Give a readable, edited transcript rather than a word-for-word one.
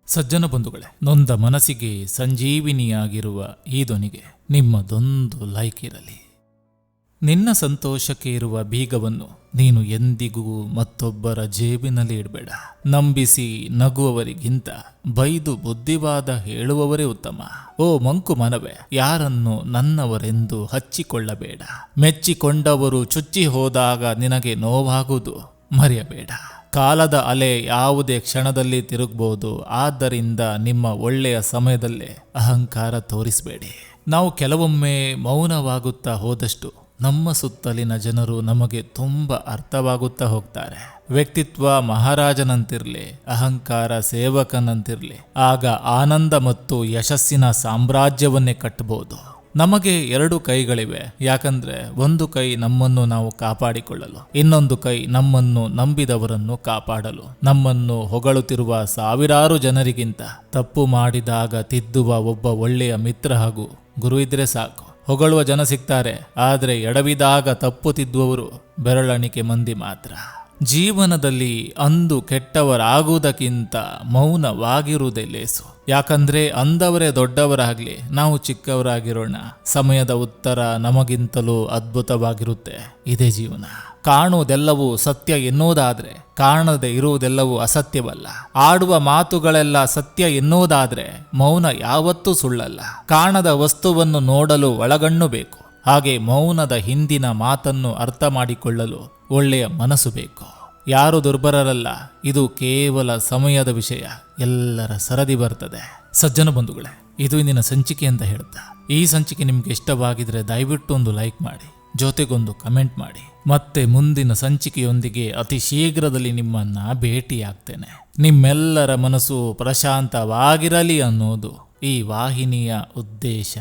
ಸಜ್ಜನ ಬಂಧುಗಳೇ, ನೊಂದ ಮನಸ್ಸಿಗೆ ಸಂಜೀವಿನಿಯಾಗಿರುವ ಈ ಧ್ವನಿಗೆ ನಿಮ್ಮದೊಂದು ಲೈಕ್ ಇರಲಿ. ನಿನ್ನ ಸಂತೋಷಕ್ಕೆ ಇರುವ ಬೀಗವನ್ನು ನೀನು ಎಂದಿಗೂ ಮತ್ತೊಬ್ಬರ ಜೇಬಿನಲ್ಲಿ ಇಡಬೇಡ. ನಂಬಿಸಿ ನಗುವವರಿಗಿಂತ ಬೈದು ಬುದ್ಧಿವಾದ ಹೇಳುವವರೇ ಉತ್ತಮ. ಓ ಮಂಕು ಮನವೇ, ಯಾರನ್ನು ನನ್ನವರೆಂದು ಹಚ್ಚಿಕೊಳ್ಳಬೇಡ. ಮೆಚ್ಚಿಕೊಂಡವರು ಚುಚ್ಚಿ ಹೋದಾಗ ನಿನಗೆ ನೋವಾಗುವುದು ಮರೆಯಬೇಡ. ಕಾಲದ ಅಲೆ ಯಾವುದೇ ಕ್ಷಣದಲ್ಲಿ ತಿರುಗಬಹುದು. ಆದ್ದರಿಂದ ನಿಮ್ಮ ಒಳ್ಳೆಯ ಸಮಯದಲ್ಲೇ ಅಹಂಕಾರ ತೋರಿಸಬೇಡಿ. ನಾವು ಕೆಲವೊಮ್ಮೆ ಮೌನವಾಗುತ್ತಾ ಹೋದಷ್ಟು ನಮ್ಮ ಸುತ್ತಲಿನ ಜನರು ನಮಗೆ ತುಂಬ ಅರ್ಥವಾಗುತ್ತಾ ಹೋಗ್ತಾರೆ. ವ್ಯಕ್ತಿತ್ವ ಮಹಾರಾಜನಂತಿರ್ಲಿ, ಅಹಂಕಾರ ಸೇವಕನಂತಿರ್ಲಿ, ಆಗ ಆನಂದ ಮತ್ತು ಯಶಸ್ಸಿನ ಸಾಮ್ರಾಜ್ಯವನ್ನೇ ಕಟ್ಟಬಹುದು. ನಮಗೆ ಎರಡು ಕೈಗಳಿವೆ. ಯಾಕಂದ್ರೆ ಒಂದು ಕೈ ನಮ್ಮನ್ನು ನಾವು ಕಾಪಾಡಿಕೊಳ್ಳಲು, ಇನ್ನೊಂದು ಕೈ ನಮ್ಮನ್ನು ನಂಬಿದವರನ್ನು ಕಾಪಾಡಲು. ನಮ್ಮನ್ನು ಹೊಗಳುತ್ತಿರುವ ಸಾವಿರಾರು ಜನರಿಗಿಂತ ತಪ್ಪು ಮಾಡಿದಾಗ ತಿದ್ದುವ ಒಬ್ಬ ಒಳ್ಳೆಯ ಮಿತ್ರ ಹಾಗೂ ಗುರು ಇದ್ರೆ ಸಾಕು. ಹೊಗಳುವ ಜನ ಸಿಗ್ತಾರೆ, ಆದರೆ ಎಡವಿದಾಗ ತಪ್ಪು ತಿದ್ದುವವರು ಬೆರಳಣಿಕೆ ಮಂದಿ ಮಾತ್ರ. ಜೀವನದಲ್ಲಿ ಅಂದು ಕೆಟ್ಟವರಾಗುವುದಕ್ಕಿಂತ ಮೌನವಾಗಿರುವುದೇ ಲೇಸು. ಯಾಕಂದ್ರೆ ಅಂದವರೇ ದೊಡ್ಡವರಾಗ್ಲಿ, ನಾವು ಚಿಕ್ಕವರಾಗಿರೋಣ. ಸಮಯದ ಉತ್ತರ ನಮಗಿಂತಲೂ ಅದ್ಭುತವಾಗಿರುತ್ತೆ. ಇದೇ ಜೀವನ. ಕಾಣುವುದೆಲ್ಲವೂ ಸತ್ಯ ಎನ್ನುವುದಾದ್ರೆ ಕಾಣದೆ ಇರುವುದೆಲ್ಲವೂ ಅಸತ್ಯವಲ್ಲ. ಆಡುವ ಮಾತುಗಳೆಲ್ಲ ಸತ್ಯ ಎನ್ನುವುದಾದ್ರೆ ಮೌನ ಯಾವತ್ತೂ ಸುಳ್ಳಲ್ಲ. ಕಾಣದ ವಸ್ತುವನ್ನು ನೋಡಲು ಒಳಗಣ್ಣು ಬೇಕು. ಹಾಗೆ ಮೌನದ ಹಿಂದಿನ ಮಾತನ್ನು ಅರ್ಥ ಮಾಡಿಕೊಳ್ಳಲು ಒಳ್ಳೆಯ ಮನಸ್ಸು ಬೇಕು. ಯಾರು ದುರ್ಬಲರಲ್ಲ, ಇದು ಕೇವಲ ಸಮಯದ ವಿಷಯ. ಎಲ್ಲರ ಸರದಿ ಬರ್ತದೆ. ಸಜ್ಜನ ಬಂಧುಗಳೇ, ಇದು ಇಂದಿನ ಸಂಚಿಕೆ ಅಂತ ಹೇಳ್ತಾ, ಈ ಸಂಚಿಕೆ ನಿಮ್ಗೆ ಇಷ್ಟವಾಗಿದ್ರೆ ದಯವಿಟ್ಟು ಒಂದು ಲೈಕ್ ಮಾಡಿ, ಜೊತೆಗೊಂದು ಕಮೆಂಟ್ ಮಾಡಿ. ಮತ್ತೆ ಮುಂದಿನ ಸಂಚಿಕೆಯೊಂದಿಗೆ ಅತಿ ಶೀಘ್ರದಲ್ಲಿ ನಿಮ್ಮನ್ನ ಭೇಟಿಯಾಗ್ತೇನೆ. ನಿಮ್ಮೆಲ್ಲರ ಮನಸ್ಸು ಪ್ರಶಾಂತವಾಗಿರಲಿ ಅನ್ನೋದು ಈ ವಾಹಿನಿಯ ಉದ್ದೇಶ.